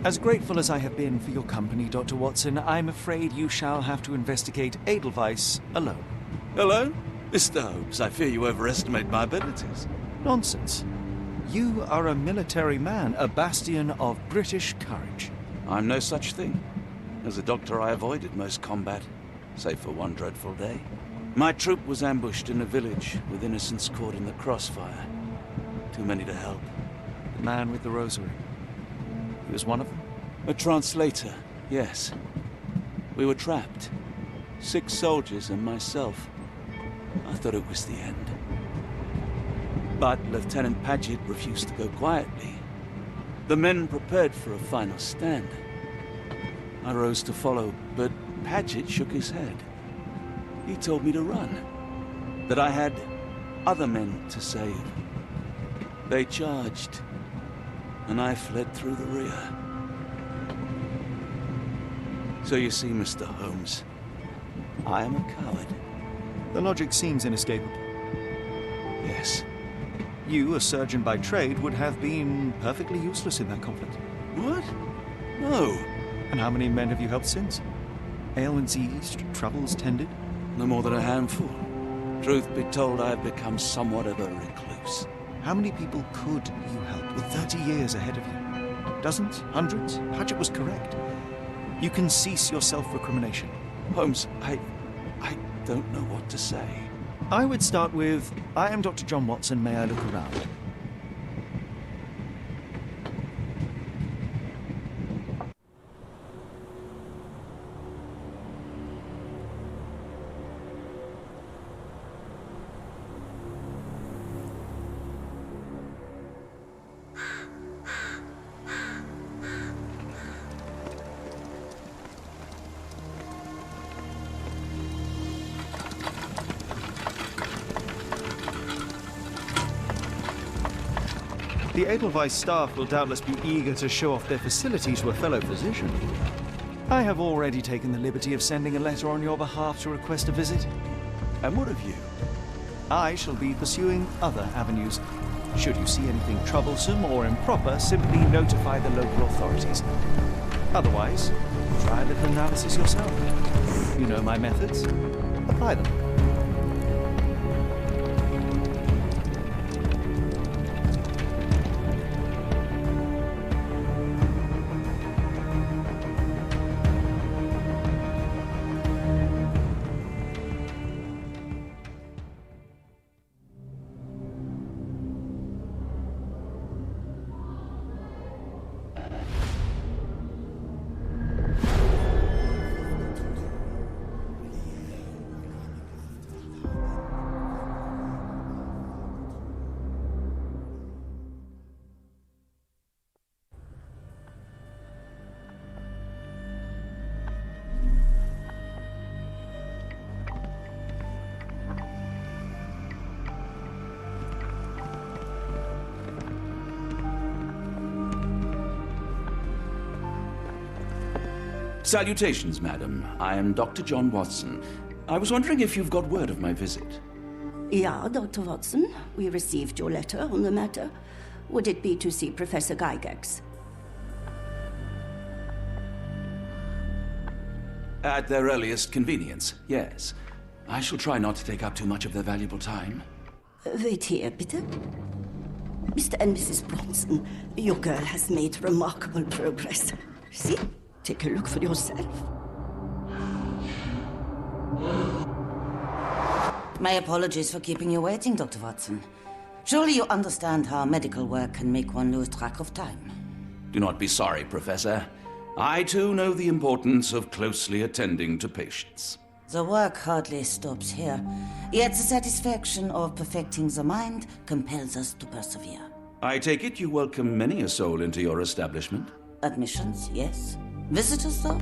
As grateful as I have been for your company, Dr. Watson, I'm afraid you shall have to investigate Edelweiss alone. Hello? Mr. Holmes, I fear you overestimate my abilities. Nonsense. You are a military man, a bastion of British courage. I'm no such thing. As a doctor, I avoided most combat, save for one dreadful day. My troop was ambushed in a village, with innocents caught in the crossfire. Too many to help. The man with the rosary. He was one of them? A translator, yes. We were trapped. 6 soldiers and myself. I thought it was the end. But Lieutenant Paget refused to go quietly. The men prepared for a final stand. I rose to follow, but Paget shook his head. He told me to run. That I had other men to save. They charged, and I fled through the rear. So you see, Mr. Holmes, I am a coward. The logic seems inescapable. Yes. You, a surgeon by trade, would have been perfectly useless in that conflict. What? No. And how many men have you helped since? Ailments eased, troubles tended? No more than a handful. Truth be told, I have become somewhat of a recluse. How many people could you help with 30 years ahead of you? Dozens? Hundreds? Paget was correct. You can cease your self-recrimination. Holmes, I don't know what to say. I would start with, I am Dr. John Watson, may I look around? The Edelweiss staff will doubtless be eager to show off their facilities to a fellow physician. I have already taken the liberty of sending a letter on your behalf to request a visit. And what of you? I shall be pursuing other avenues. Should you see anything troublesome or improper, simply notify the local authorities. Otherwise, try a little analysis yourself. You know my methods. Apply them. Salutations, madam. I am Dr. John Watson. I was wondering if you've got word of my visit. Yeah, Dr. Watson. We received your letter on the matter. Would it be to see Professor Gygax? At their earliest convenience, yes. I shall try not to take up too much of their valuable time. Wait here, bitte. Mr. and Mrs. Bronson, your girl has made remarkable progress. See? Take a look for yourself. My apologies for keeping you waiting, Dr. Watson. Surely you understand how medical work can make one lose track of time. Do not be sorry, Professor. I too know the importance of closely attending to patients. The work hardly stops here, yet the satisfaction of perfecting the mind compels us to persevere. I take it you welcome many a soul into your establishment? Admissions, yes. Visitors, though?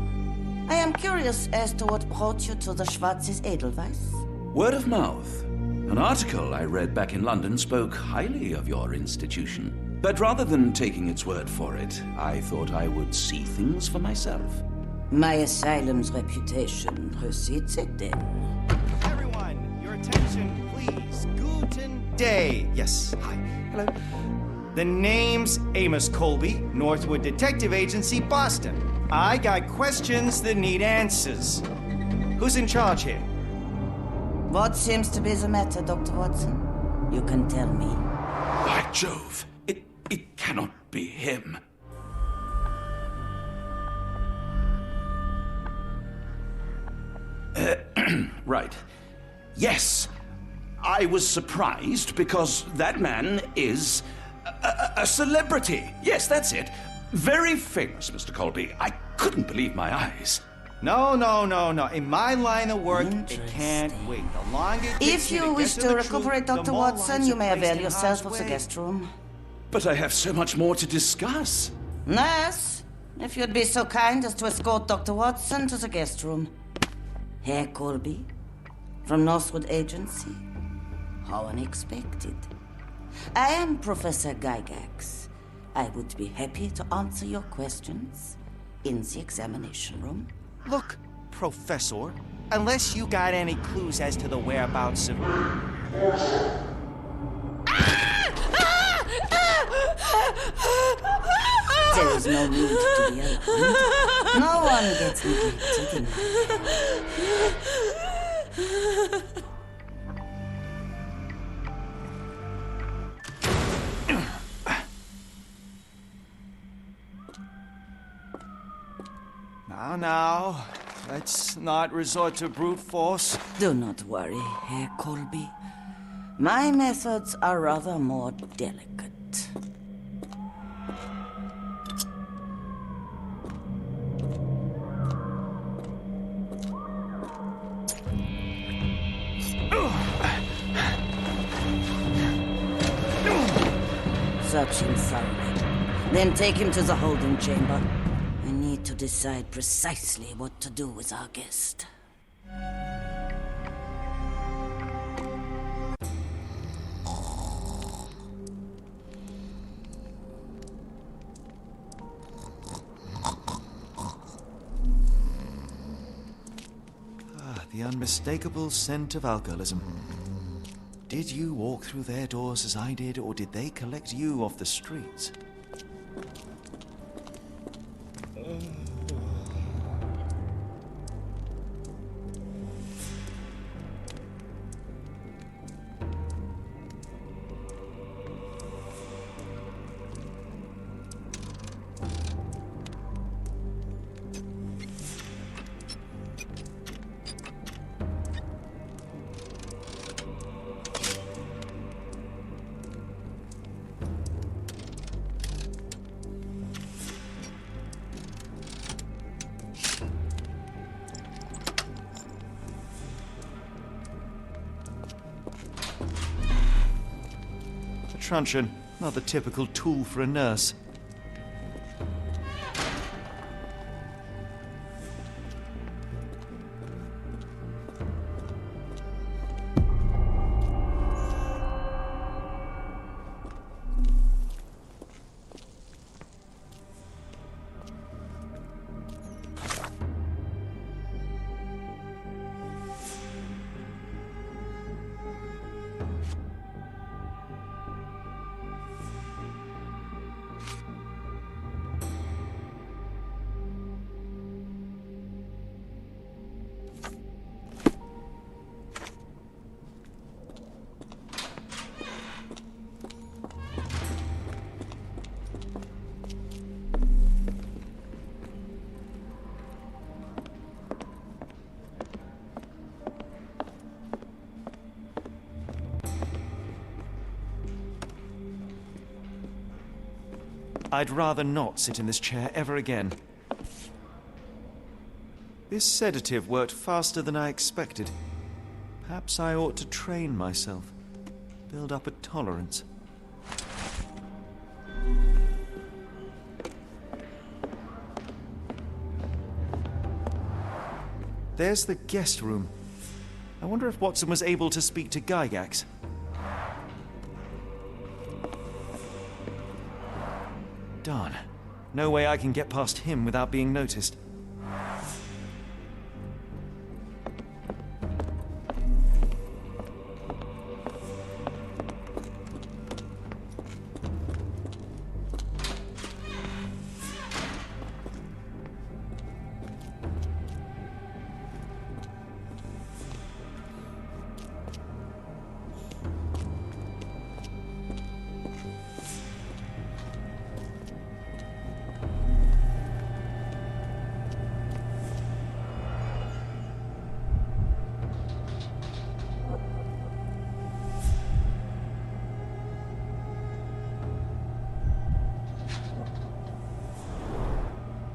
I am curious as to what brought you to the Schwarzes Edelweiss. Word of mouth. An article I read back in London spoke highly of your institution. But rather than taking its word for it, I thought I would see things for myself. My asylum's reputation precedes it, then. Everyone, your attention, please. Guten day. Yes, hi. Hello. The name's Amos Colby, Northwood Detective Agency, Boston. I got questions that need answers. Who's in charge here? What seems to be the matter, Dr. Watson? You can tell me. By Jove, it cannot be him. Right. Yes. I was surprised because that man is a celebrity. Yes, that's it. Very famous, Mr. Colby. I couldn't believe my eyes. No. In my line of work, it can't wait. The longer it takes If me you to wish get to the recuperate, truth, the Dr. more Watson, lives you are may placed avail in yourself harm's of the way. guest room. But I have so much more to discuss. Nurse, if you'd be so kind as to escort Dr. Watson to the guest room. Herr Colby, from Northwood Agency. How unexpected. I am Professor Gygax. I would be happy to answer your questions in the examination room. Look, Professor, unless you got any clues as to the whereabouts of... There is no need to be alarmed. No one gets neglected in Now, let's not resort to brute force. Do not worry, Herr Colby. My methods are rather more delicate. Search him thoroughly. Then take him to the holding chamber. We need to decide precisely what to do with our guest. The unmistakable scent of alcoholism. Did you walk through their doors as I did, or did they collect you off the streets? Truncheon, not the typical tool for a nurse. I'd rather not sit in this chair ever again. This sedative worked faster than I expected. Perhaps I ought to train myself, build up a tolerance. There's the guest room. I wonder if Watson was able to speak to Gygax. Darn. No way I can get past him without being noticed.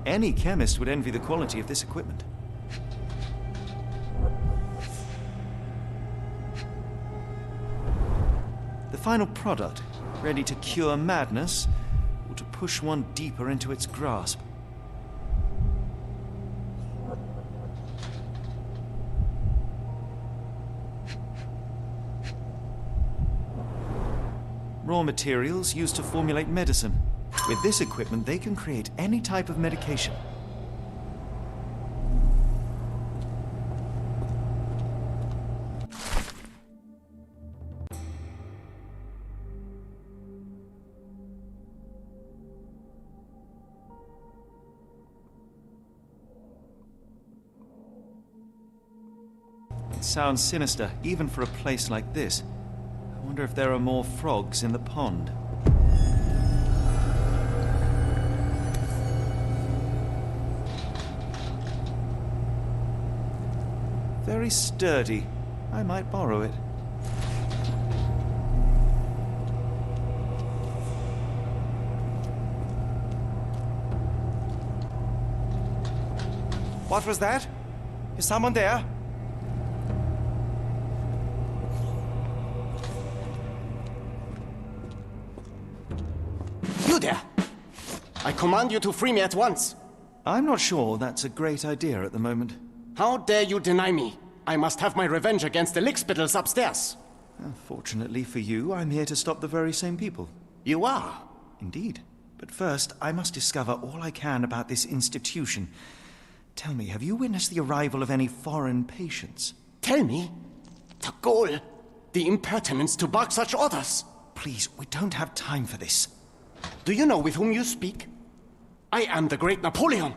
Any chemist would envy the quality of this equipment. The final product, ready to cure madness, or to push one deeper into its grasp. Raw materials used to formulate medicine. With this equipment, they can create any type of medication. It sounds sinister, even for a place like this. I wonder if there are more frogs in the pond. Very sturdy. I might borrow it. What was that? Is someone there? You there! I command you to free me at once. I'm not sure that's a great idea at the moment. How dare you deny me? I must have my revenge against the lickspittles upstairs. Fortunately for you, I'm here to stop the very same people. You are? Indeed. But first, I must discover all I can about this institution. Tell me, have you witnessed the arrival of any foreign patients? Tell me? The gall! The impertinence to bark such orders! Please, we don't have time for this. Do you know with whom you speak? I am the great Napoleon!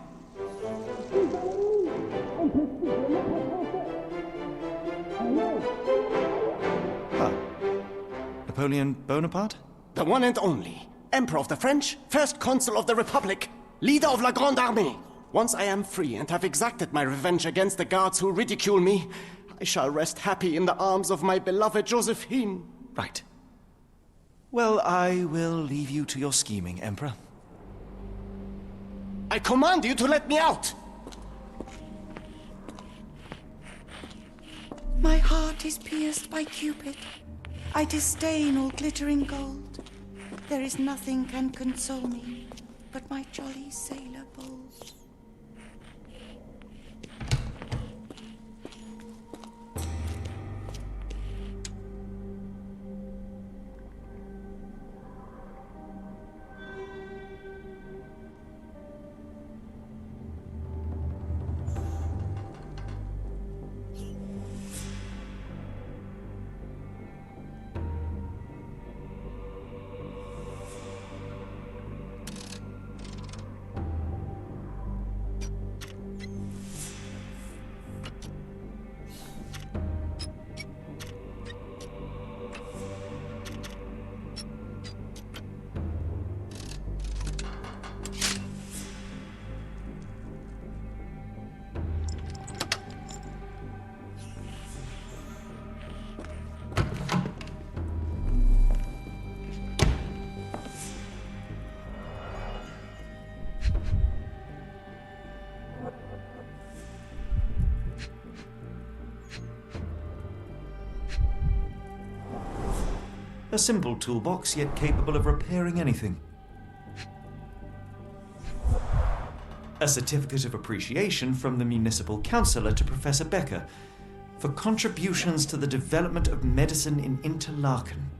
Napoleon Bonaparte? The one and only. Emperor of the French, first consul of the Republic, leader of La Grande Armée. Once I am free and have exacted my revenge against the guards who ridicule me, I shall rest happy in the arms of my beloved Josephine. Right. Well, I will leave you to your scheming, Emperor. I command you to let me out! My heart is pierced by Cupid. I disdain all glittering gold. There is nothing can console me but my jolly sailor bold. A simple toolbox, yet capable of repairing anything. A certificate of appreciation from the municipal councillor to Professor Becker for contributions to the development of medicine in Interlaken.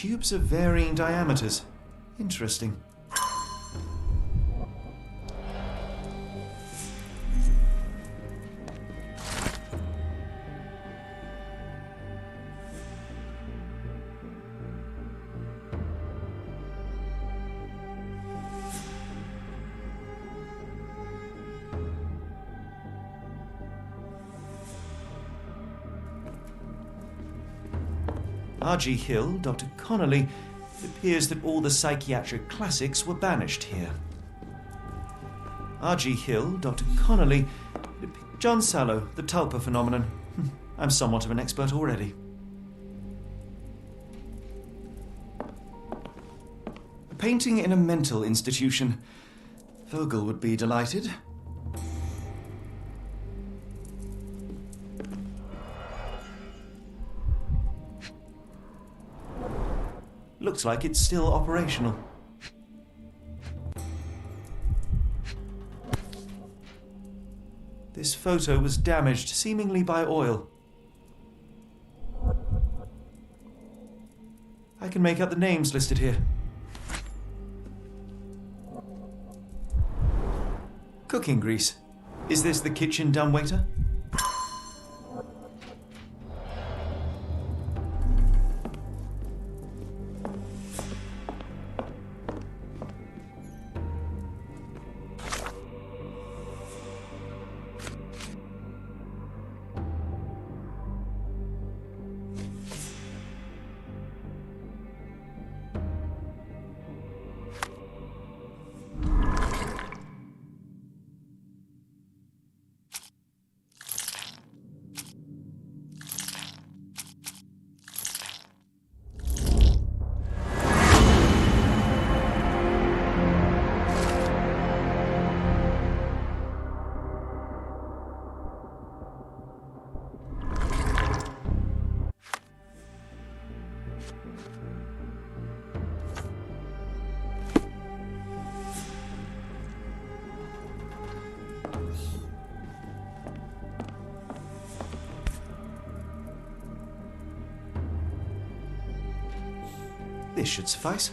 Tubes of varying diameters. Interesting. R.G. Hill, Dr. Connolly. It appears that all the psychiatric classics were banished here. R.G. Hill, Dr. Connolly. John Sallow, the Tulpa phenomenon. I'm somewhat of an expert already. A painting in a mental institution. Vogel would be delighted. Looks like it's still operational. This photo was damaged, seemingly by oil. I can make out the names listed here. Cooking grease. Is this the kitchen dumbwaiter? This should suffice.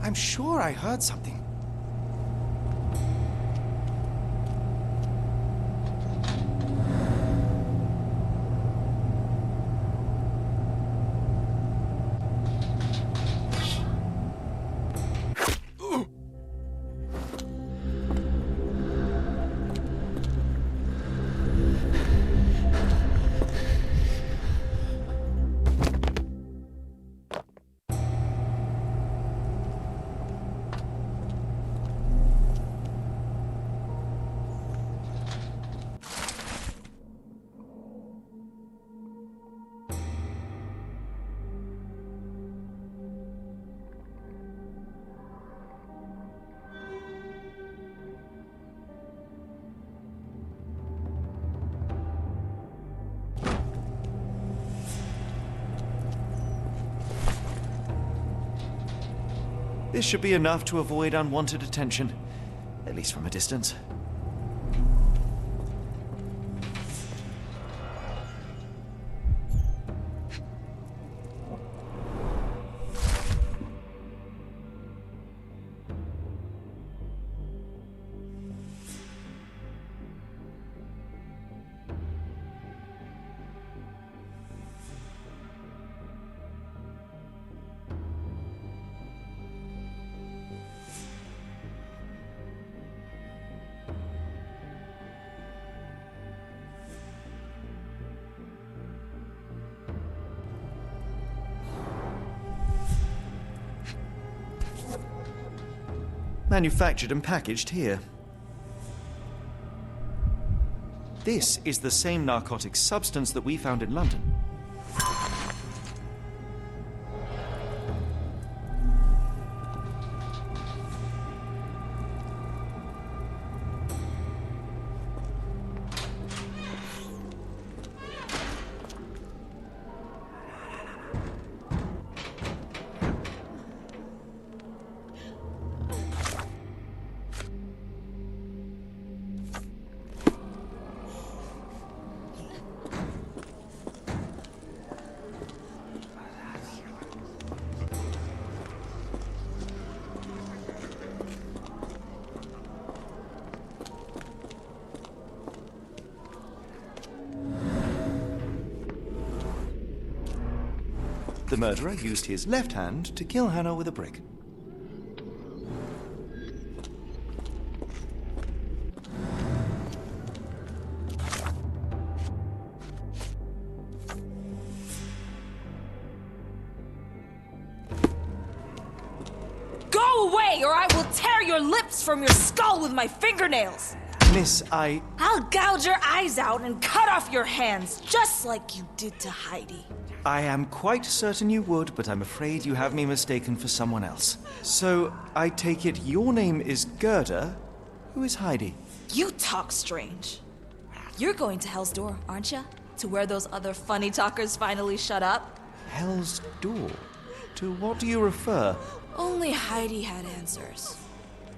I'm sure I heard something. This should be enough to avoid unwanted attention, at least from a distance. Manufactured and packaged here. This is the same narcotic substance that we found in London. The murderer used his left hand to kill Hannah with a brick. Go away, or I will tear your lips from your skull with my fingernails! Miss, I'll gouge your eyes out and cut off your hands, just like you did to Heidi. I am quite certain you would, but I'm afraid you have me mistaken for someone else. So, I take it your name is Gerda? Who is Heidi? You talk strange. You're going to Hell's Door, aren't you? To where those other funny talkers finally shut up? Hell's Door? To what do you refer? Only Heidi had answers.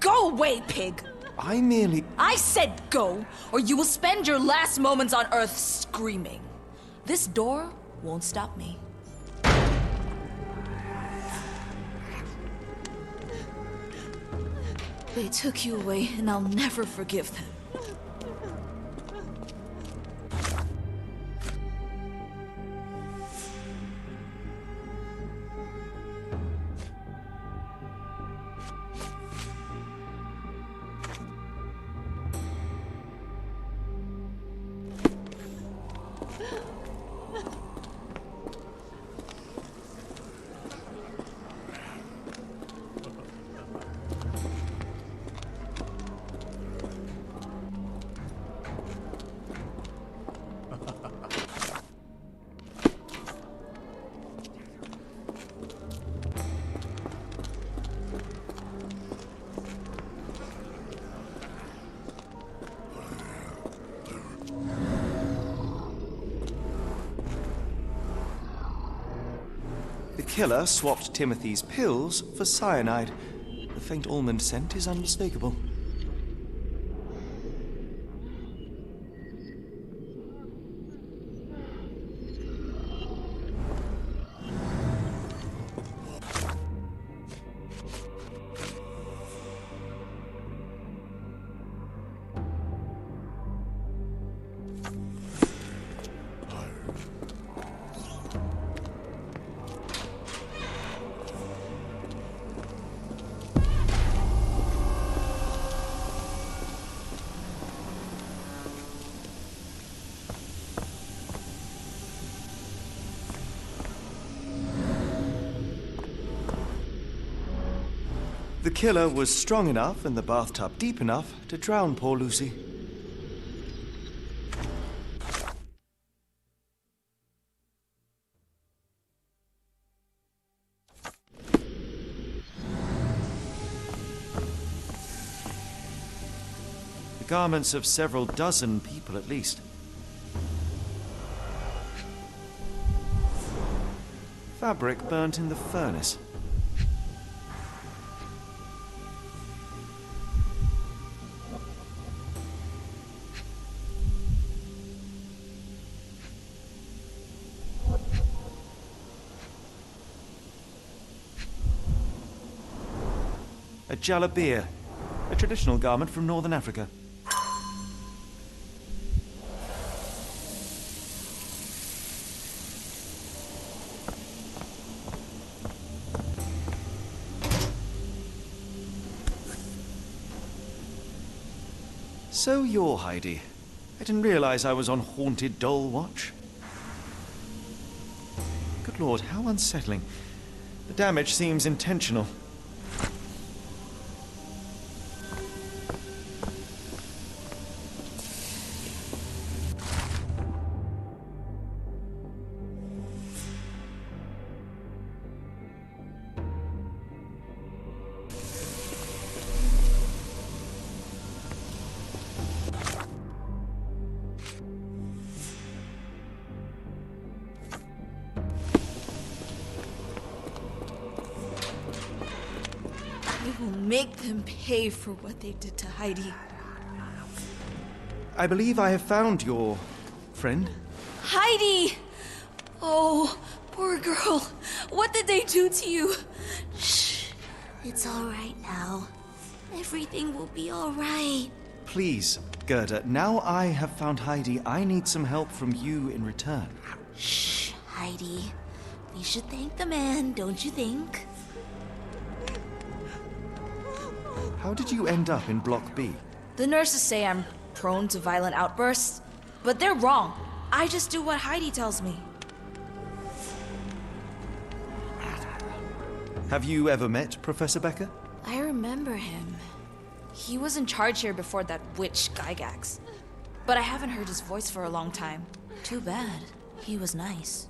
Go away, pig! I said go, or you will spend your last moments on Earth screaming. This door won't stop me. They took you away, and I'll never forgive them. The killer swapped Timothy's pills for cyanide. The faint almond scent is unmistakable. The killer was strong enough and the bathtub deep enough to drown poor Lucy. The garments of several dozen people at least. Fabric burnt in the furnace. A jalabia, a traditional garment from northern Africa. So you're Heidi. I didn't realize I was on haunted doll watch. Good Lord, how unsettling. The damage seems intentional. Make them pay for what they did to Heidi. I believe I have found your friend. Heidi! Oh, poor girl. What did they do to you? Shh. It's all right now. Everything will be all right. Please, Gerda, now I have found Heidi, I need some help from you in return. Shh, Heidi. We should thank the man, don't you think? How did you end up in Block B? The nurses say I'm prone to violent outbursts, but they're wrong. I just do what Heidi tells me. Have you ever met Professor Becker? I remember him. He was in charge here before that witch Gygax. But I haven't heard his voice for a long time. Too bad. He was nice.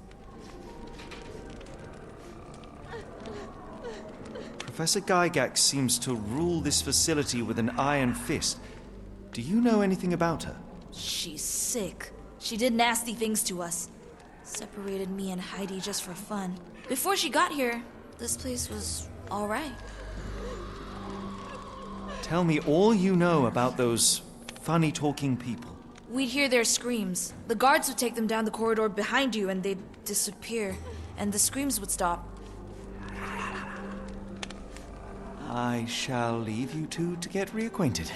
Professor Gygax seems to rule this facility with an iron fist. Do you know anything about her? She's sick. She did nasty things to us. Separated me and Heidi just for fun. Before she got here, this place was all right. Tell me all you know about those funny-talking people. We'd hear their screams. The guards would take them down the corridor behind you and they'd disappear. And the screams would stop. I shall leave you two to get reacquainted.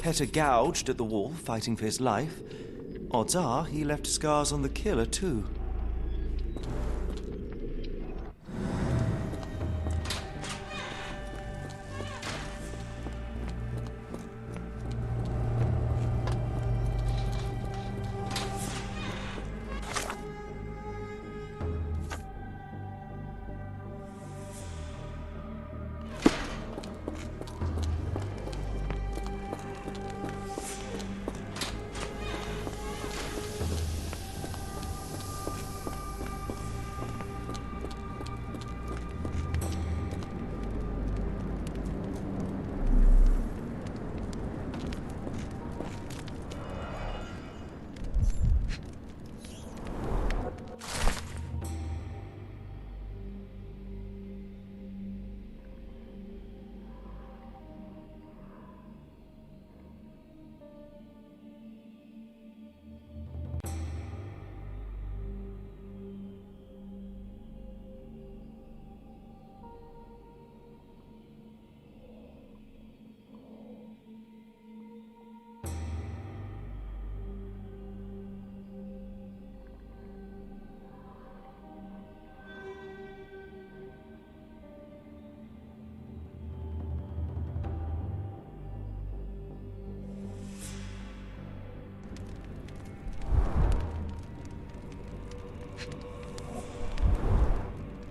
Petter gouged at the wall, fighting for his life. Odds are he left scars on the killer, too.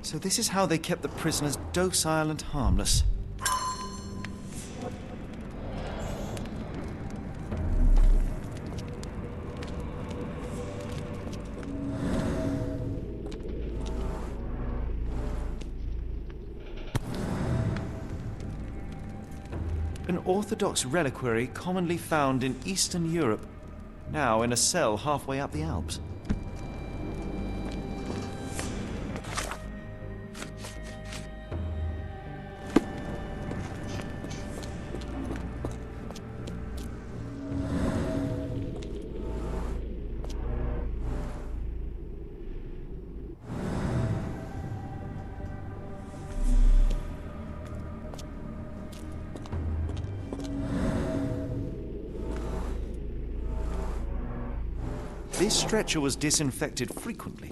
So this is how they kept the prisoners docile and harmless. An orthodox reliquary commonly found in Eastern Europe, now in a cell halfway up the Alps. This stretcher was disinfected frequently.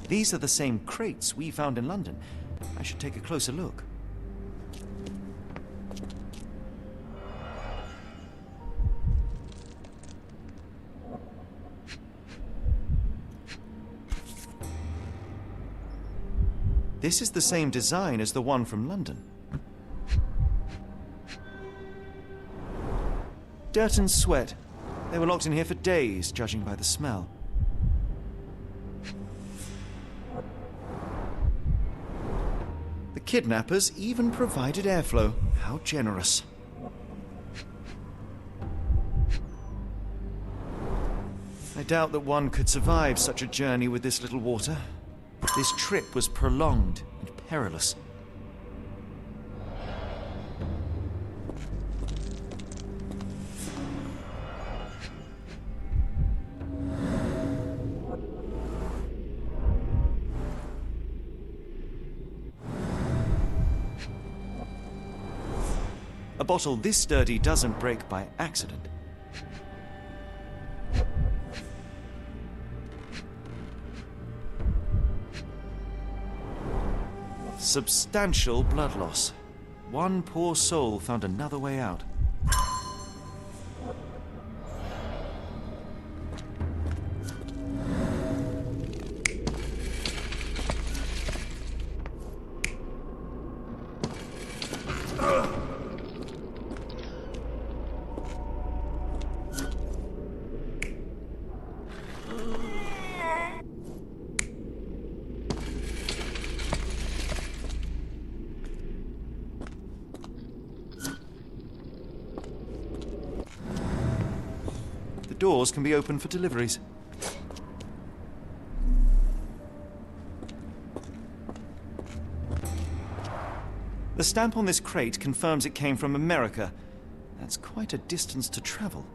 These are the same crates we found in London. I should take a closer look. This is the same design as the one from London. Dirt and sweat. They were locked in here for days, judging by the smell. The kidnappers even provided airflow. How generous. I doubt that one could survive such a journey with this little water. This trip was prolonged and perilous. A bottle this sturdy doesn't break by accident. Substantial blood loss. One poor soul found another way out. Doors can be opened for deliveries. The stamp on this crate confirms it came from America. That's quite a distance to travel.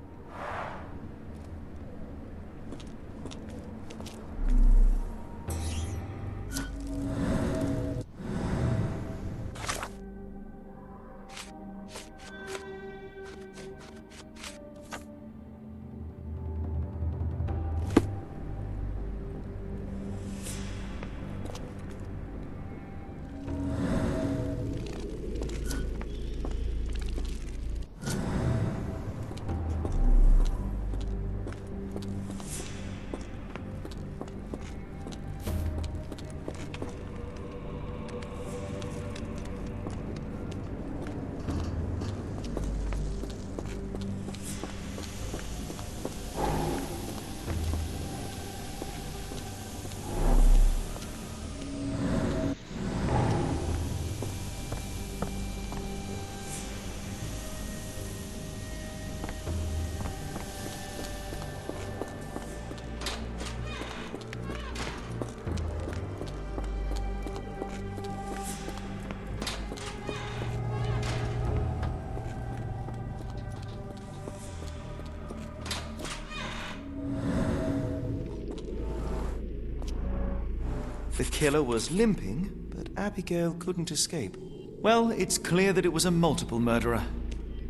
The killer was limping, but Abigail couldn't escape. Well, it's clear that it was a multiple murderer.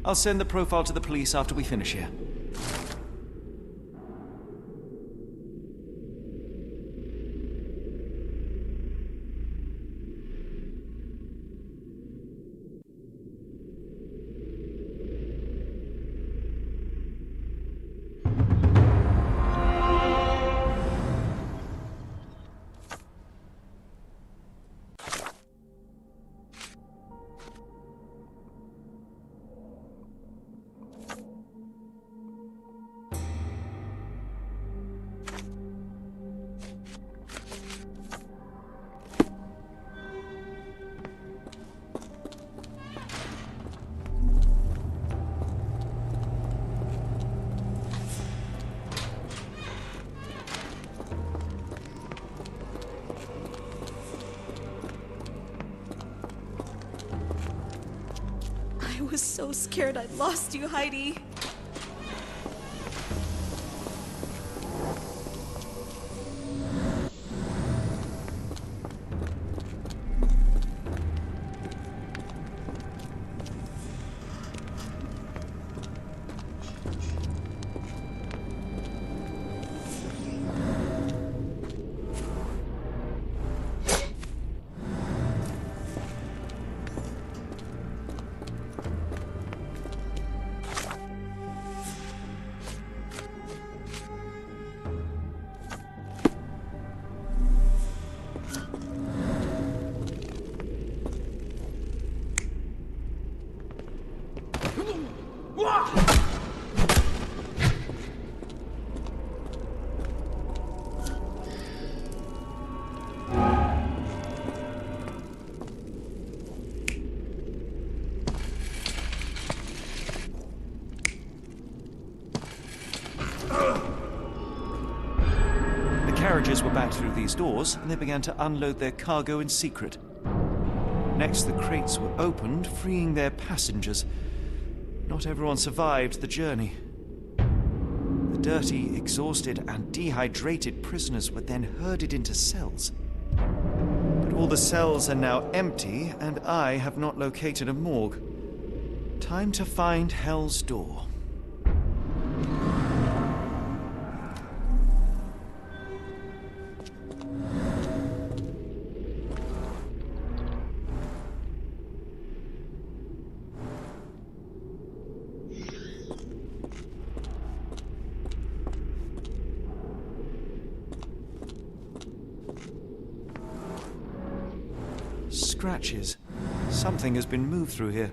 I'll send the profile to the police after we finish here. I was so scared I'd lost you, Heidi. carriages were backed through these doors, and they began to unload their cargo in secret. Next, the crates were opened, freeing their passengers. Not everyone survived the journey. The dirty, exhausted, and dehydrated prisoners were then herded into cells. But all the cells are now empty, and I have not located a morgue. Time to find Hell's Door. Scratches. Something has been moved through here.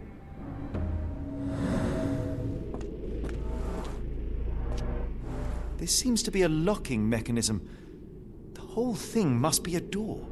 This seems to be a locking mechanism. The whole thing must be a door.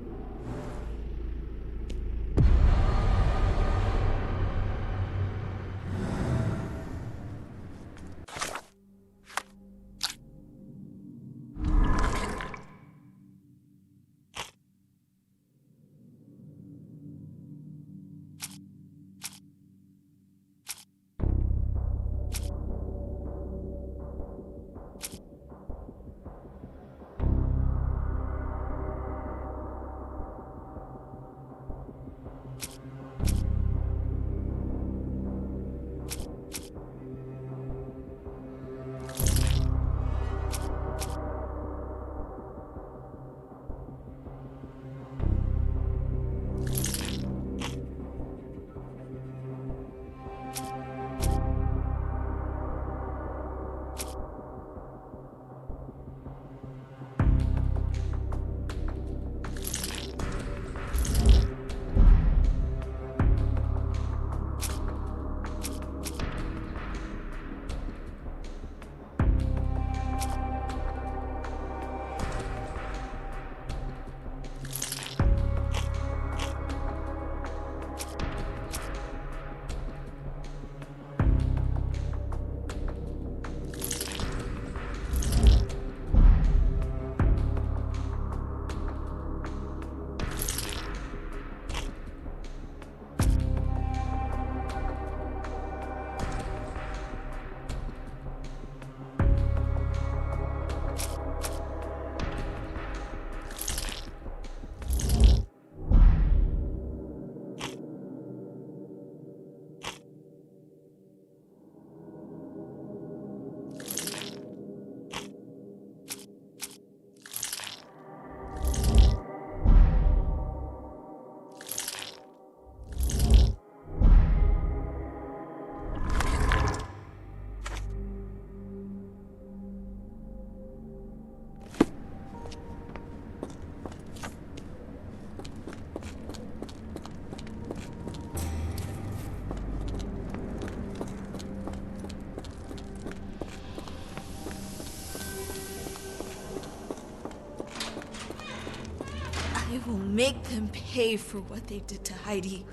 I will make them pay for what they did to Heidi.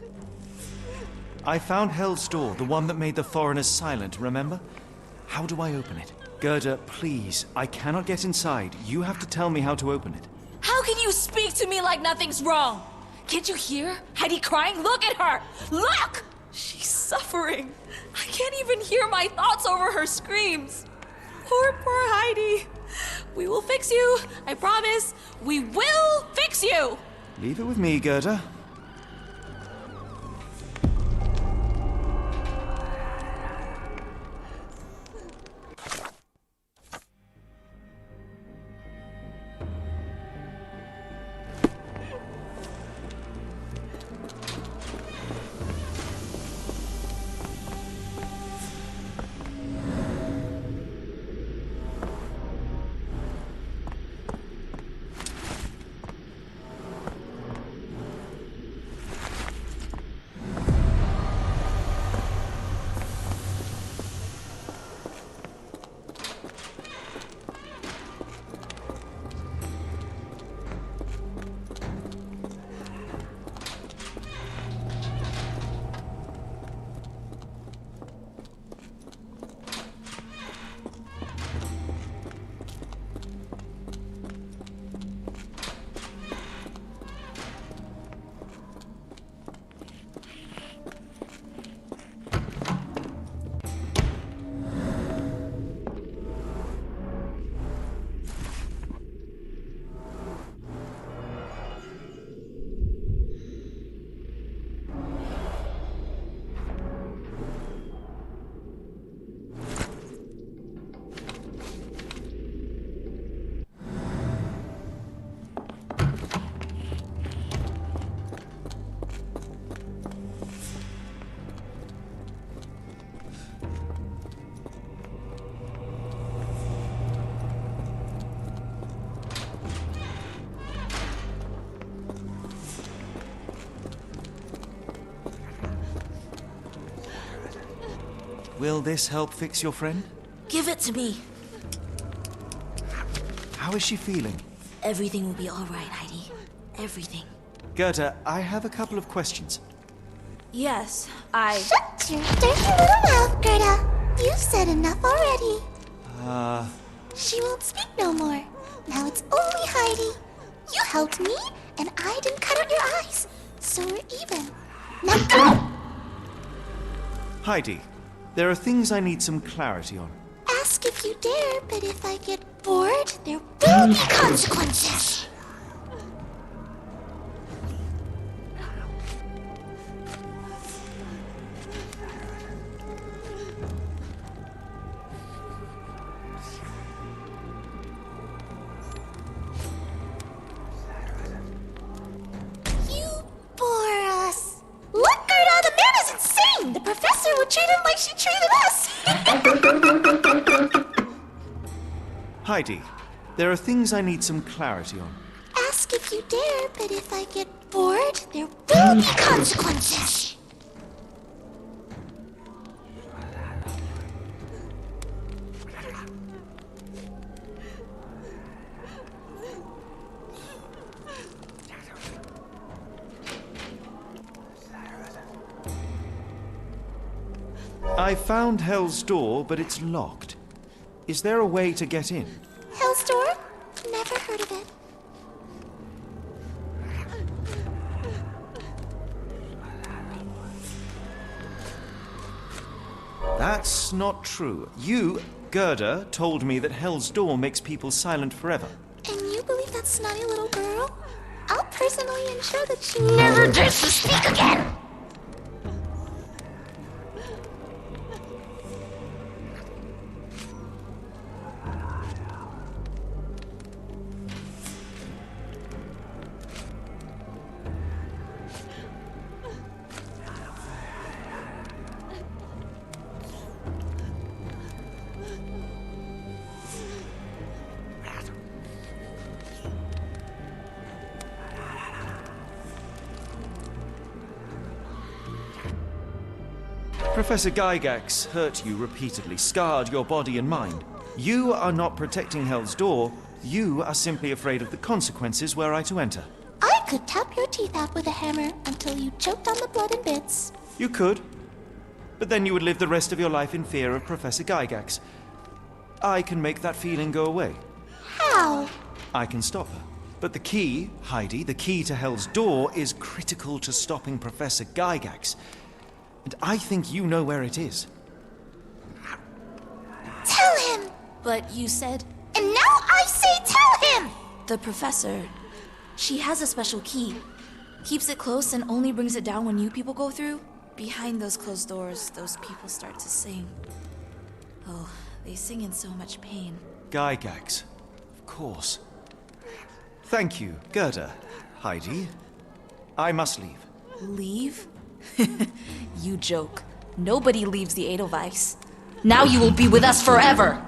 I found Hell's Door, the one that made the foreigners silent, remember? How do I open it? Gerda, please, I cannot get inside. You have to tell me how to open it. How can you speak to me like nothing's wrong? Can't you hear Heidi crying? Look at her! Look! She's suffering. I can't even hear my thoughts over her screams. Poor Heidi. We will fix you. I promise. We will fix you! Leave it with me, Gerda. Will this help fix your friend? Give it to me. How is she feeling? Everything will be all right, Heidi. Everything. Goethe, I have a couple of questions. Yes, Shut your dirty little mouth, Gerda. You've said enough already. She won't speak no more. Now it's only Heidi. You helped me, and I didn't cut out your eyes. So we're even. Now go! Heidi, there are things I need some clarity on. Ask if you dare, but if I get bored, there will be consequences. You bore us. Look, Gerda, the man is insane. The professor would treat him like she treated us. Heidi, there are things I need some clarity on. Ask if you dare, but if I get bored, there will be consequences. I found Hell's Door, but it's locked. Is there a way to get in? Hell's Door? Never heard of it. That's not true. You, Gerda, told me that Hell's Door makes people silent forever. And you believe that snotty little girl? I'll personally ensure that she never dares to speak again! Professor Gygax hurt you repeatedly, scarred your body and mind. You are not protecting Hell's Door. You are simply afraid of the consequences were I to enter. I could tap your teeth out with a hammer until you choked on the blood and bits. You could, but then you would live the rest of your life in fear of Professor Gygax. I can make that feeling go away. How? I can stop her. But the key, Heidi, the key to Hell's Door is critical to stopping Professor Gygax. And I think you know where it is. Tell him! but you said And now I say tell him! the professor. She has a special key. Keeps it close and only brings it down when new people go through. Behind those closed doors, those people start to sing. Oh, they sing in so much pain. Gygax. Of course. Thank you, Gerda. Heidi. I must leave. Leave? You joke. Nobody leaves the Edelweiss. Now you will be with us forever!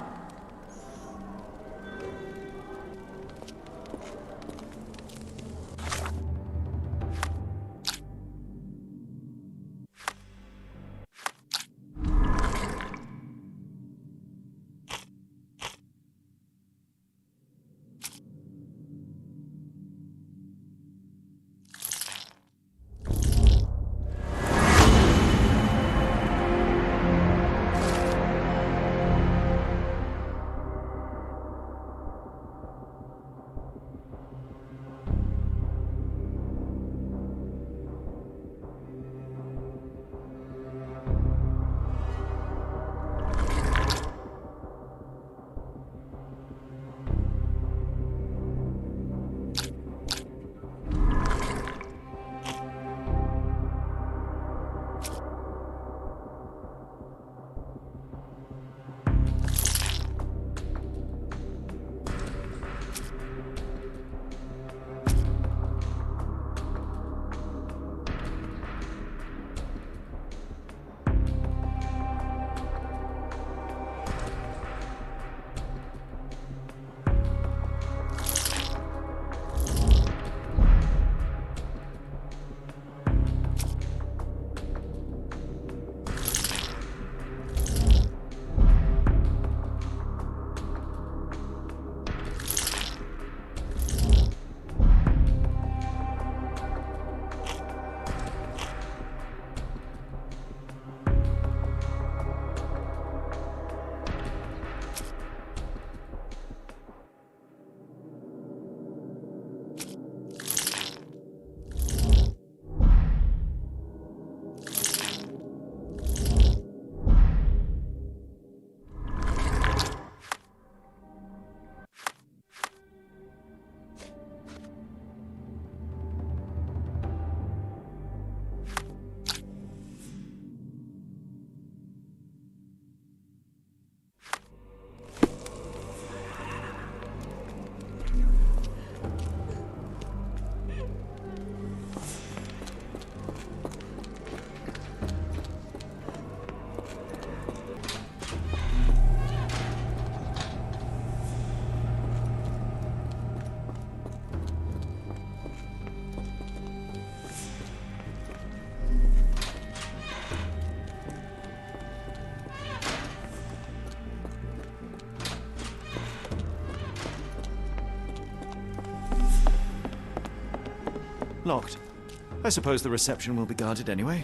Locked. I suppose the reception will be guarded anyway.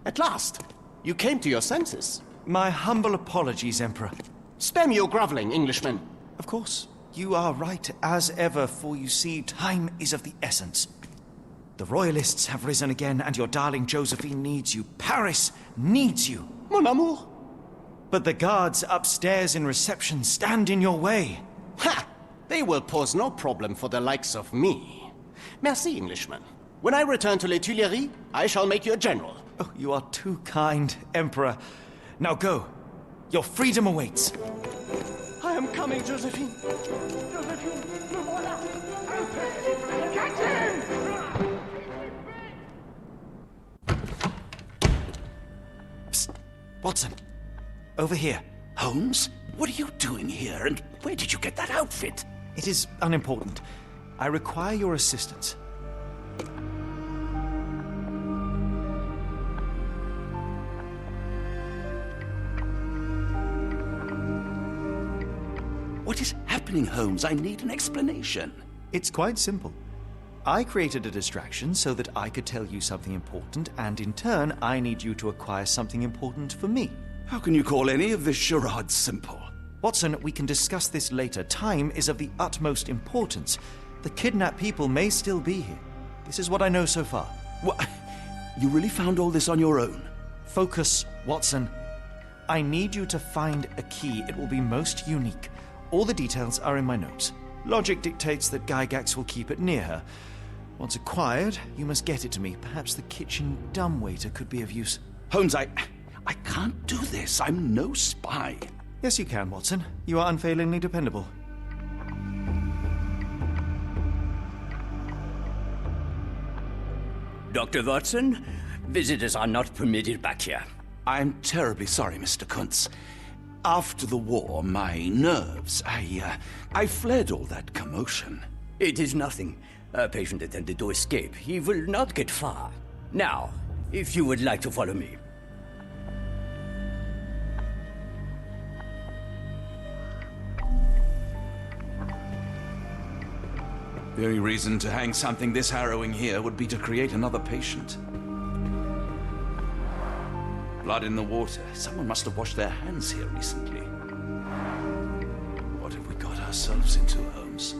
At last, you came to your senses. My humble apologies, Emperor. Spare me your groveling, Englishman. Of course, you are right as ever, for you see, time is of the essence. The Royalists have risen again, and your darling Josephine needs you. Paris needs you. Mon amour. But the guards upstairs in reception stand in your way. Ha! They will pose no problem for the likes of me. Merci, Englishman. When I return to Les Tuileries, I shall make you a general. Oh, you are too kind, Emperor. Now go. Your freedom awaits. I am coming, Josephine. Josephine, le voilà. Catch him! Psst. Watson. Over here. Holmes? What are you doing here, and where did you get that outfit? It is unimportant. I require your assistance. What is happening, Holmes? I need an explanation. It's quite simple. I created a distraction so that I could tell you something important, and in turn, I need you to acquire something important for me. How can you call any of this charade simple? Watson, we can discuss this later. Time is of the utmost importance. The kidnapped people may still be here. This is what I know so far. What? You really found all this on your own? Focus, Watson. I need you to find a key. It will be most unique. All the details are in my notes. Logic dictates that Gygax will keep it near her. Once acquired, you must get it to me. Perhaps the kitchen dumbwaiter could be of use. Holmes, I can't do this. I'm no spy. Yes, you can, Watson. You are unfailingly dependable. Dr. Watson, visitors are not permitted back here. I'm terribly sorry, Mr. Kuntz. After the war, my nerves, I fled all that commotion. It is nothing. A patient attempted to escape. He will not get far. Now, if you would like to follow me. The only reason to hang something this harrowing here would be to create another patient. Blood in the water. Someone must have washed their hands here recently. What have we got ourselves into, Holmes?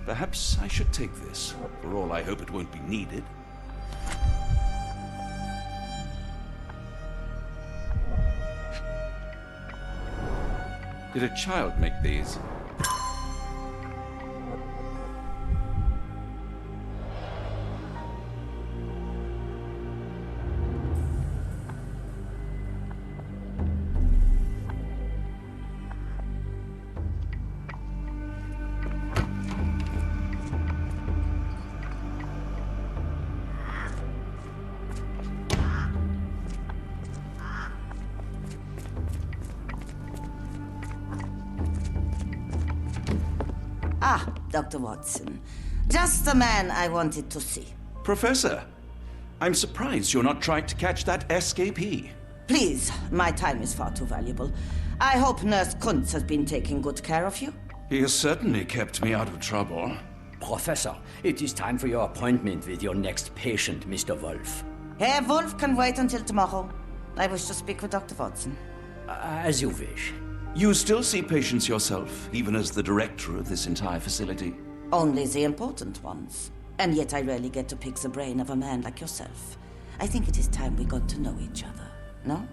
Perhaps I should take this. For all I hope it won't be needed. Did a child make these? Ah, Dr. Watson. Just the man I wanted to see. Professor, I'm surprised you're not trying to catch that escapee. Please, my time is far too valuable. I hope Nurse Kuntz has been taking good care of you. He has certainly kept me out of trouble. Professor, it is time for your appointment with your next patient, Mr. Wolf. Herr Wolf can wait until tomorrow. I wish to speak with Dr. Watson. As you wish. You still see patients yourself, even as the director of this entire facility? Only the important ones. And yet I rarely get to pick the brain of a man like yourself. I think it is time we got to know each other, no?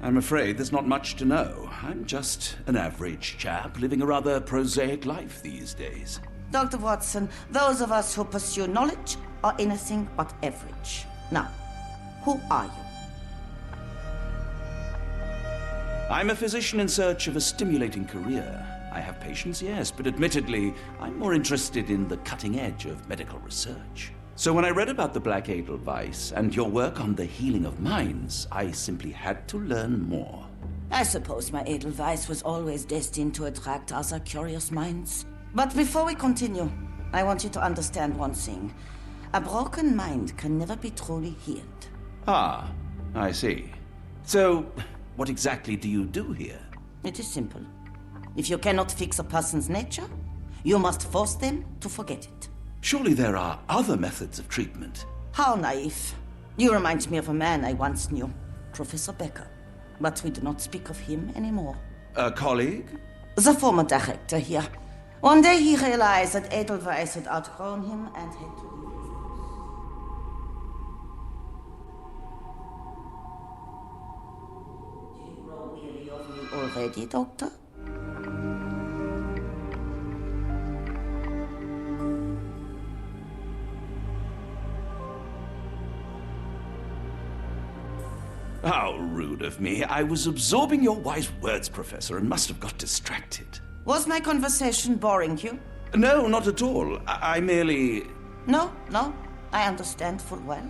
I'm afraid there's not much to know. I'm just an average chap living a rather prosaic life these days. Dr. Watson, those of us who pursue knowledge are anything but average. Now, who are you? I'm a physician in search of a stimulating career. I have patients, yes, but admittedly, I'm more interested in the cutting edge of medical research. So when I read about the Black Edelweiss and your work on the healing of minds, I simply had to learn more. I suppose my Edelweiss was always destined to attract other curious minds. But before we continue, I want you to understand one thing. A broken mind can never be truly healed. Ah, I see. So, what exactly do you do here? It is simple. If you cannot fix a person's nature, you must force them to forget it. Surely there are other methods of treatment. How naive. You remind me of a man I once knew, Professor Becker. But we do not speak of him anymore. A colleague? The former director here. One day he realized that Edelweiss had outgrown him and had to leave his house. Do you grow weary of me already, Doctor? How rude of me. I was absorbing your wise words, Professor, and must have got distracted. Was my conversation boring you? No, not at all. I merely... No, I understand full well.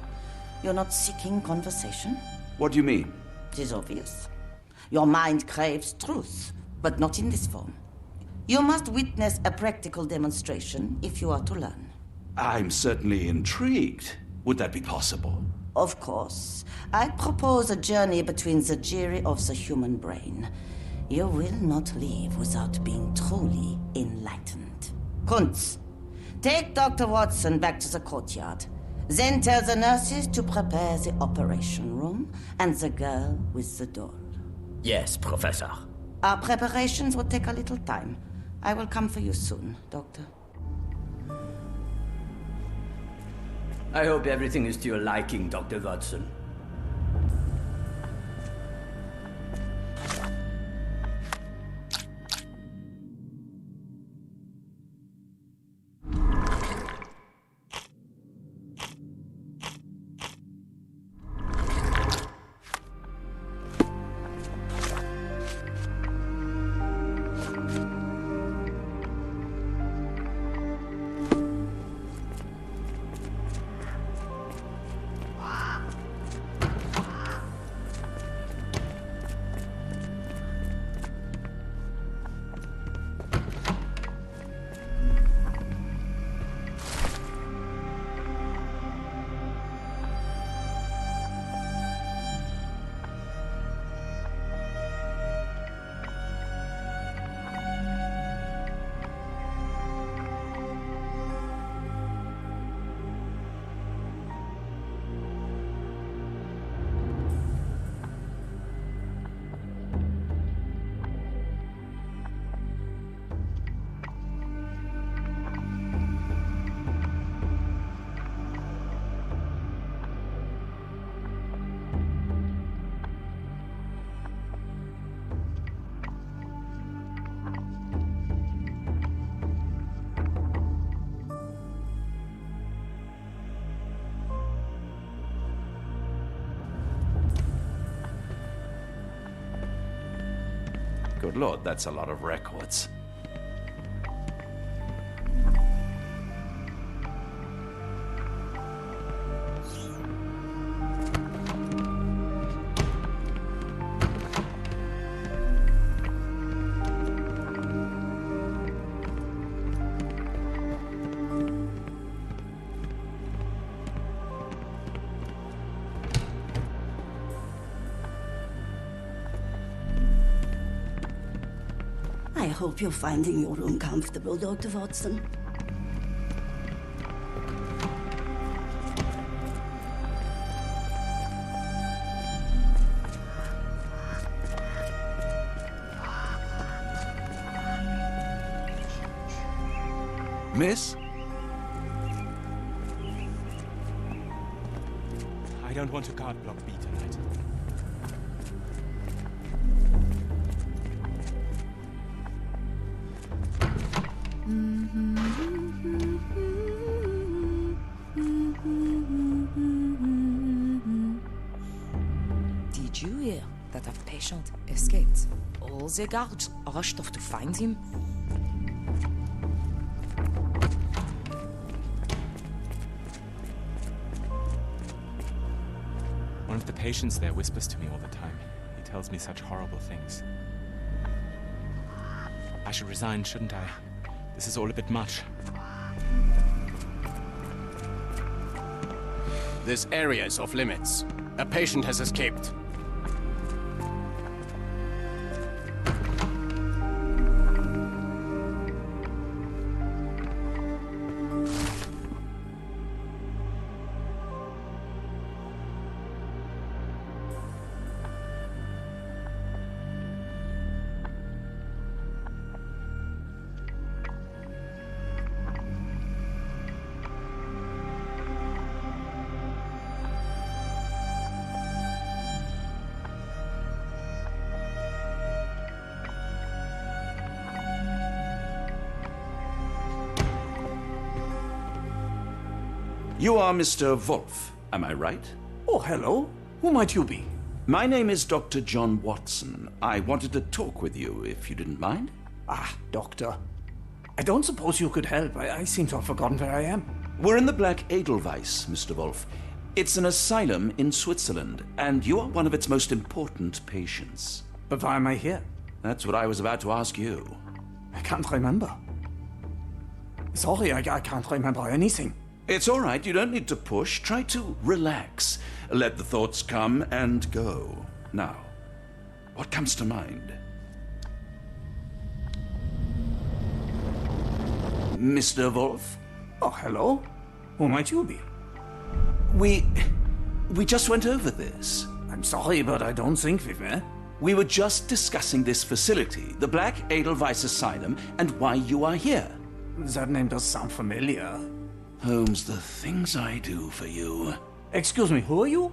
You're not seeking conversation. What do you mean? It is obvious. Your mind craves truth, but not in this form. You must witness a practical demonstration if you are to learn. I'm certainly intrigued. Would that be possible? Of course. I propose a journey between the jury of the human brain. You will not leave without being truly enlightened. Kuntz, take Dr. Watson back to the courtyard. Then tell the nurses to prepare the operation room and the girl with the doll. Yes, Professor. Our preparations will take a little time. I will come for you soon, Doctor. I hope everything is to your liking, Dr. Watson. Good Lord, that's a lot of records. hope you're finding your room comfortable, Dr. Watson. Miss? I don't want to guard block B tonight. Did you hear that a patient escaped? All the guards rushed off to find him. One of the patients there whispers to me all the time. He tells me such horrible things. I should resign, shouldn't I? This is all a bit much. This area is off limits. A patient has escaped. You are Mr. Wolf, am I right? Oh, hello. Who might you be? My name is Dr. John Watson. I wanted to talk with you, if you didn't mind. Ah, doctor. I don't suppose you could help. I seem to have forgotten where I am. We're in the Black Edelweiss, Mr. Wolf. It's an asylum in Switzerland, and you are one of its most important patients. But why am I here? That's what I was about to ask you. I can't remember. Sorry, I can't remember anything. It's all right, you don't need to push. Try to relax. Let the thoughts come and go. Now, what comes to mind? Mr. Wolf? Oh, hello. Who might you be? We just went over this. I'm sorry, but I don't think we were. We were just discussing this facility, the Black Edelweiss Asylum, and why you are here. That name does sound familiar. Holmes, the things I do for you. Excuse me, who are you?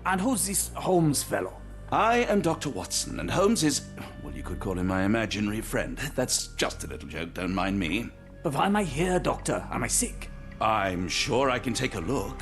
And who's this Holmes fellow? I am Dr. Watson, and Holmes is, well, you could call him my imaginary friend. That's just a little joke, don't mind me. But why am I here, doctor? Am I sick? I'm sure I can take a look.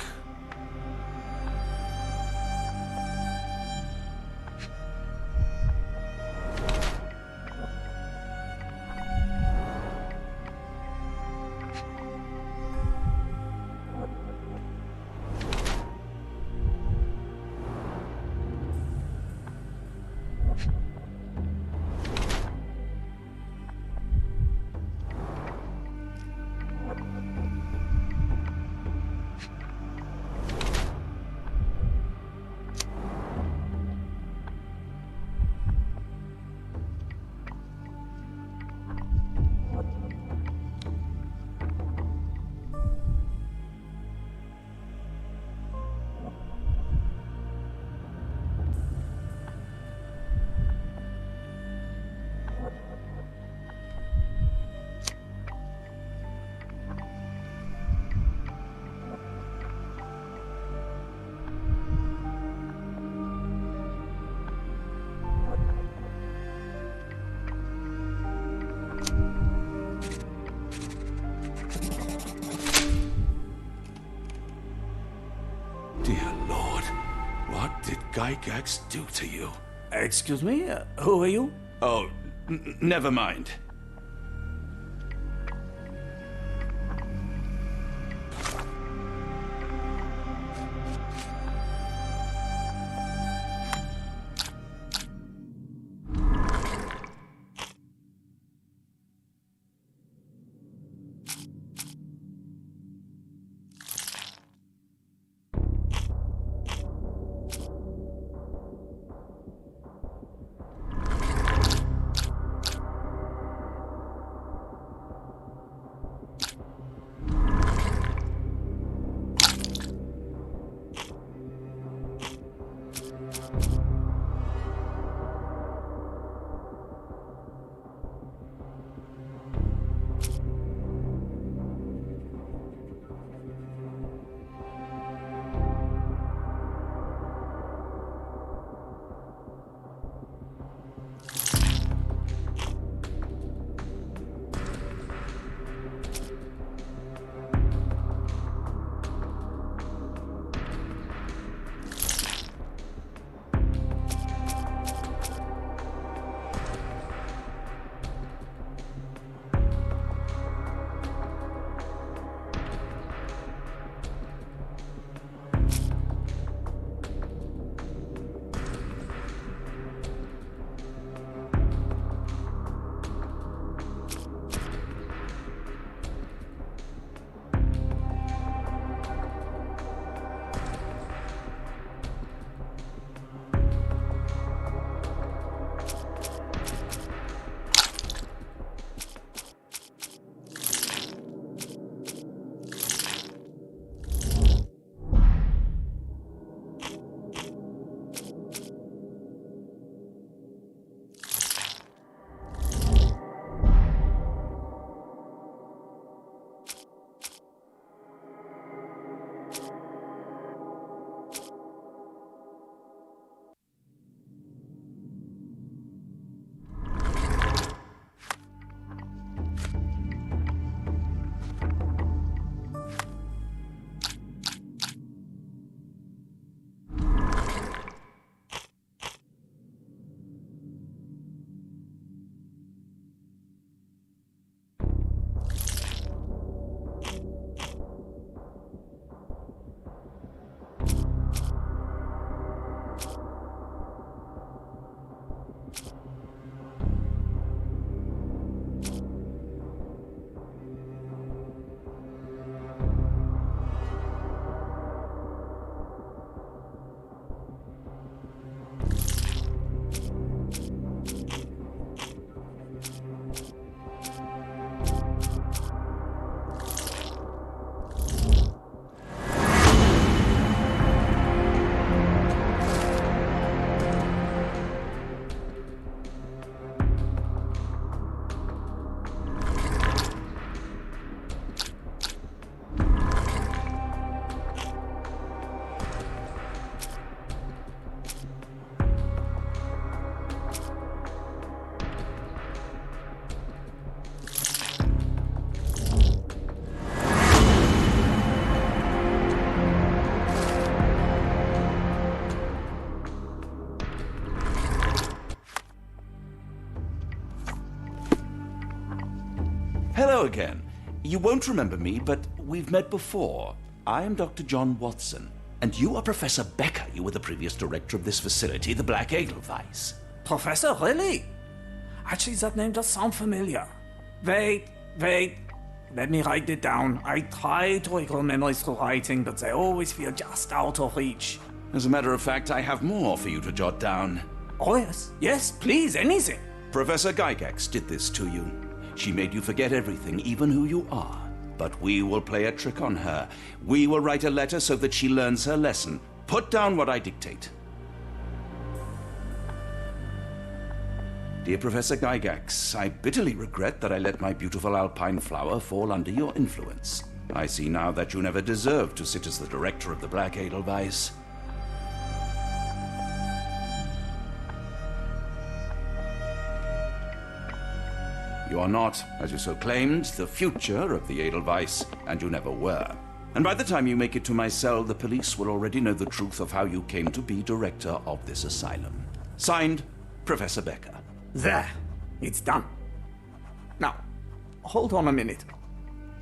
Dear Lord, what did Gygax do to you? Excuse me, who are you? Oh, never mind. Hello again. You won't remember me, but we've met before. I am Dr. John Watson, and you are Professor Becker. You were the previous director of this facility, the Black Edelweiss. Professor, really? Actually, that name does sound familiar. Wait. Let me write it down. I try to recall memories through writing, but they always feel just out of reach. As a matter of fact, I have more for you to jot down. Oh, yes. Yes, please, anything. Professor Gygax did this to you. She made you forget everything, even who you are. But we will play a trick on her. We will write a letter so that she learns her lesson. Put down what I dictate. Dear Professor Gygax, I bitterly regret that I let my beautiful alpine flower fall under your influence. I see now that you never deserved to sit as the director of the Black Edelweiss. You are not, as you so claimed, the future of the Edelweiss, and you never were. And by the time you make it to my cell, the police will already know the truth of how you came to be director of this asylum. Signed, Professor Becker. There. It's done. Now, hold on a minute.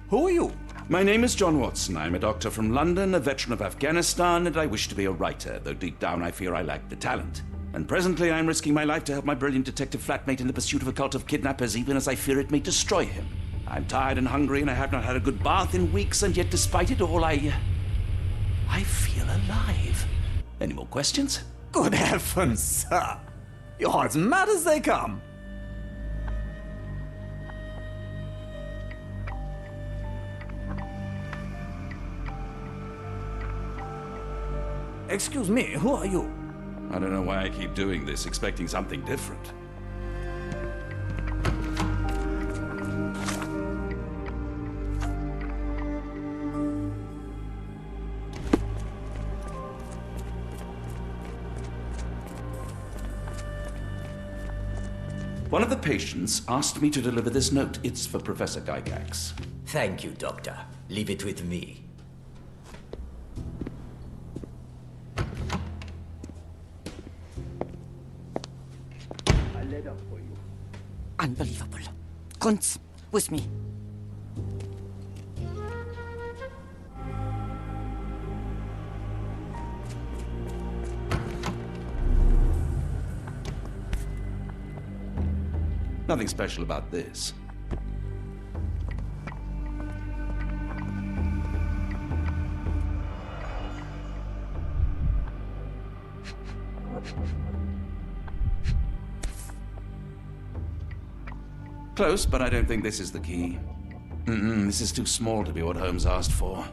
Who are you? My name is John Watson. I'm a doctor from London, a veteran of Afghanistan, and I wish to be a writer, though deep down I fear I lack the talent. And presently I'm risking my life to help my brilliant detective flatmate in the pursuit of a cult of kidnappers, even as I fear it may destroy him. I'm tired and hungry, and I have not had a good bath in weeks, and yet despite it all, I feel alive. Any more questions? Good heavens, sir. You're as mad as they come. Excuse me, who are you? I don't know why I keep doing this, expecting something different. One of the patients asked me to deliver this note. It's for Professor Gygax. Thank you, Doctor. Leave it with me. A letter for you. Unbelievable. Kunz, with me. Nothing special about this. Close, but I don't think this is the key. This is too small to be what Holmes asked for.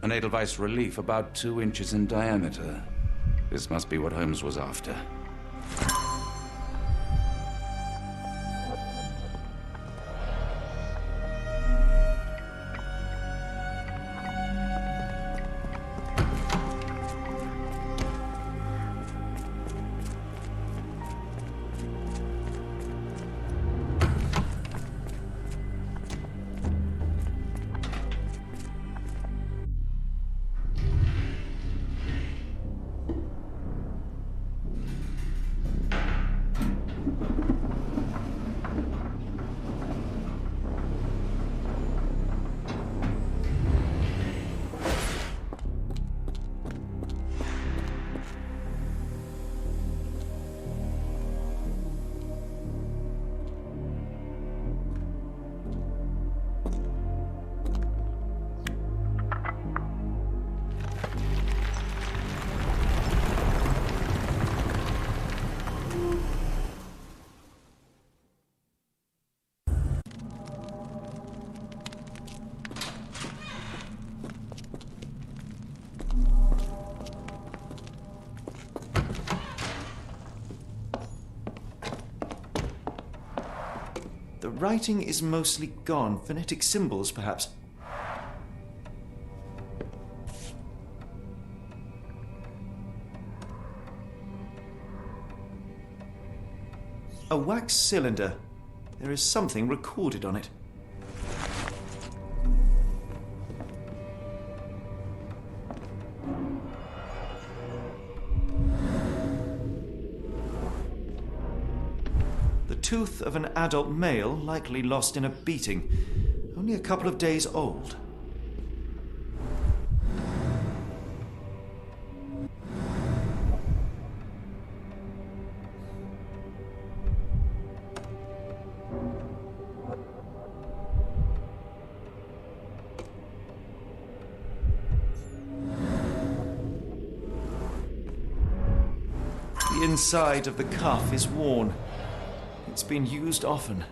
An Edelweiss relief about 2 inches in diameter. This must be what Holmes was after. The writing is mostly gone. Phonetic symbols, perhaps. A wax cylinder. There is something recorded on it. The tooth of an adult male, likely lost in a beating. Only a couple of days old. The inside of the cuff is worn. It's been used often.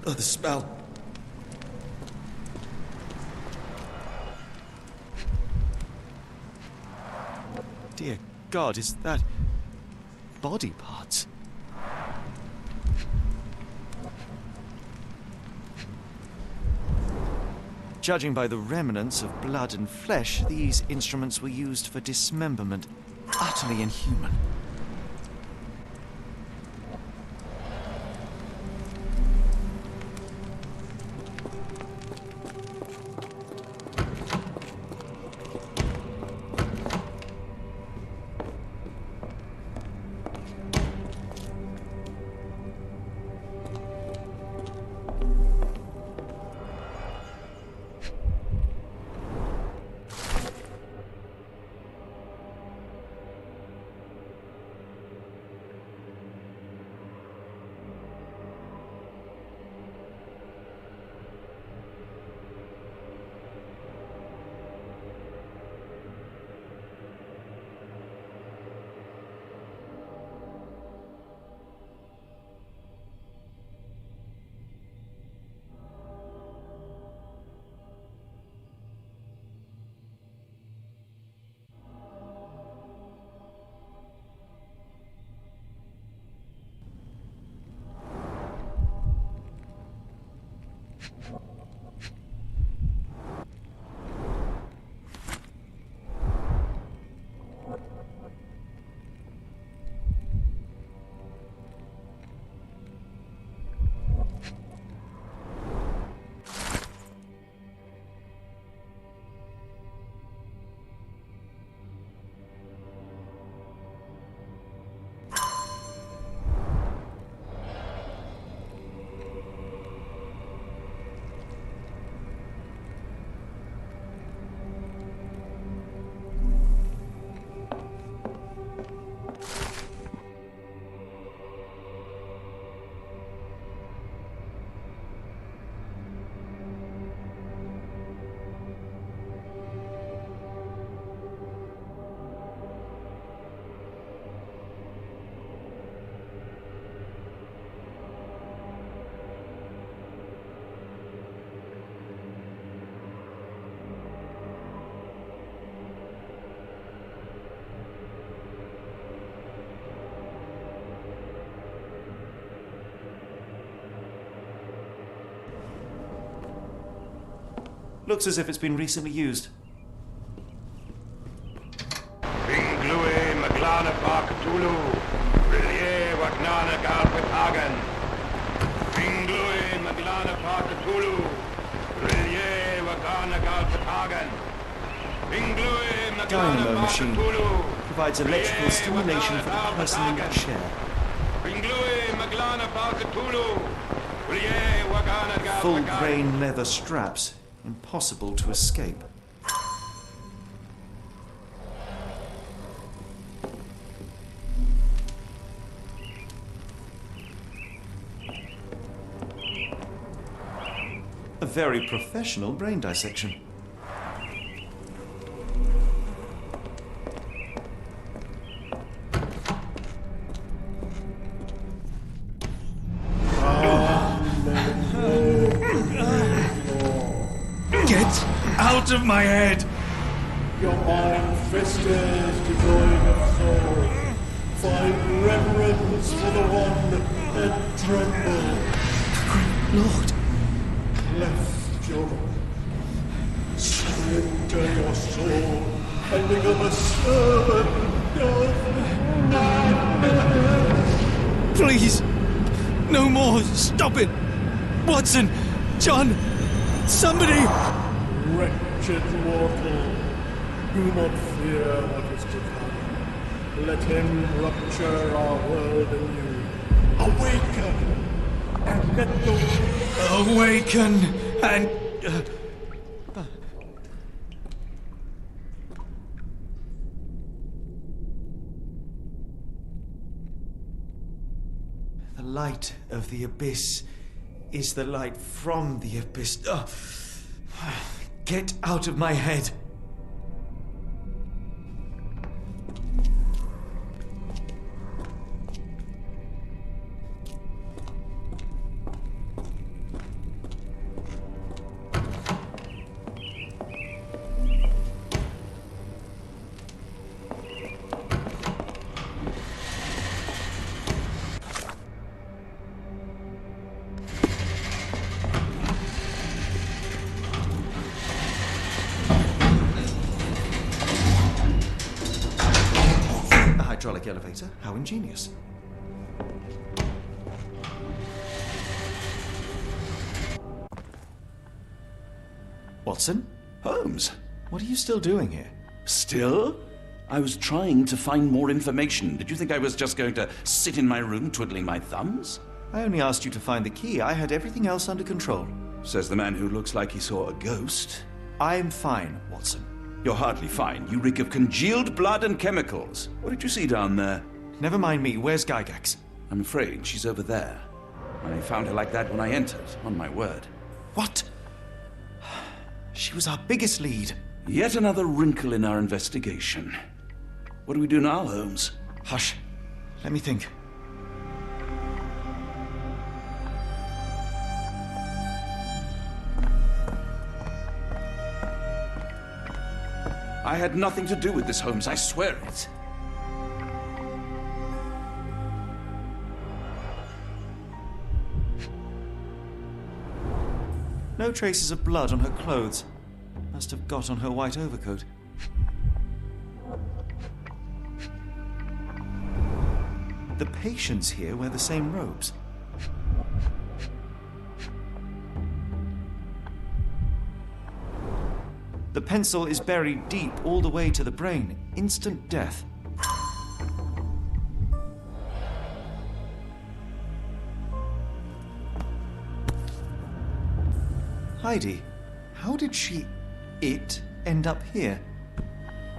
Oh, the smell. Dear God, is that body parts? Judging by the remnants of blood and flesh, these instruments were used for dismemberment. Utterly inhuman. Looks as if it's been recently used. Ringlui Maglana Cthulhu, Rillier Wagnana Galpatagan. Ringlui Maglana Cthulhu, Rillier Wagnana Galpatagan. Ringlui Dynamo Maglana machine Cthulhu, provides electrical stimulation for the person in its share. Ringlui Maglana Cthulhu, Rillier Wagnana Galpatagan. Full-grain leather straps, impossible to escape. A very professional brain dissection. Get out of my head! Your mind festers, devoid of soul. Find reverence for the one and tremble. Lord! Cleft your surrender your soul and become a servant of madness. Please! No more! Stop it! Watson! John! Somebody! Wretched mortal, do not fear what is to come. Let him rupture our world anew. Awaken! And let the... Awaken and... The light of the abyss is the light from the abyss. Get out of my head! Hydraulic elevator, how ingenious. Watson? Holmes? What are you still doing here? Still? I was trying to find more information. Did you think I was just going to sit in my room twiddling my thumbs? I only asked you to find the key. I had everything else under control. Says the man who looks like he saw a ghost. I'm fine, Watson. You're hardly fine. You reek of congealed blood and chemicals. What did you see down there? Never mind me. Where's Gygax? I'm afraid she's over there. I found her like that when I entered, on my word. What? She was our biggest lead. Yet another wrinkle in our investigation. What do we do now, Holmes? Hush. Let me think. I had nothing to do with this, Holmes. I swear it. No traces of blood on her clothes. Must have got on her white overcoat. The patients here wear the same robes. The pencil is buried deep all the way to the brain. Instant death. Heidi, how did it end up here?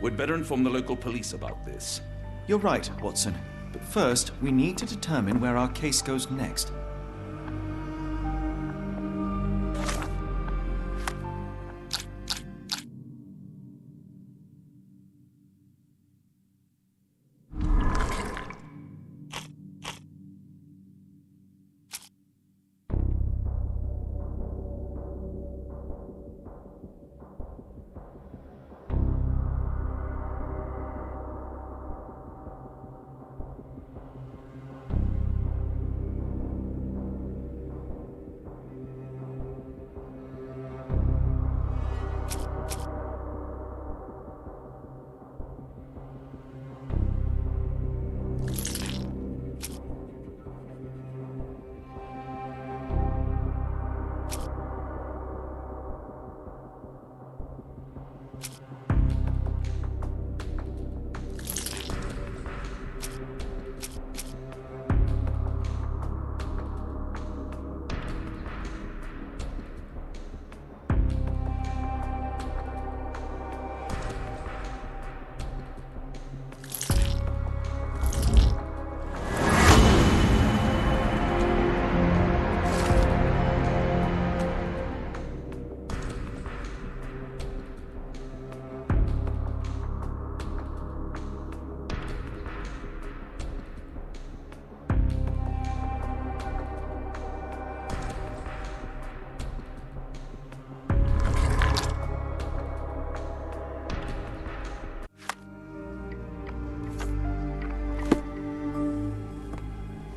We'd better inform the local police about this. You're right, Watson. But first, we need to determine where our case goes next.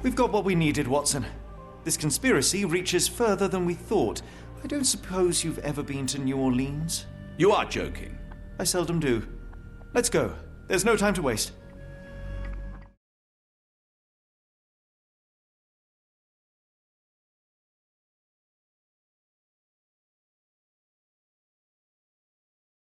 We've got what we needed, Watson. This conspiracy reaches further than we thought. I don't suppose you've ever been to New Orleans? You are joking. I seldom do. Let's go. There's no time to waste.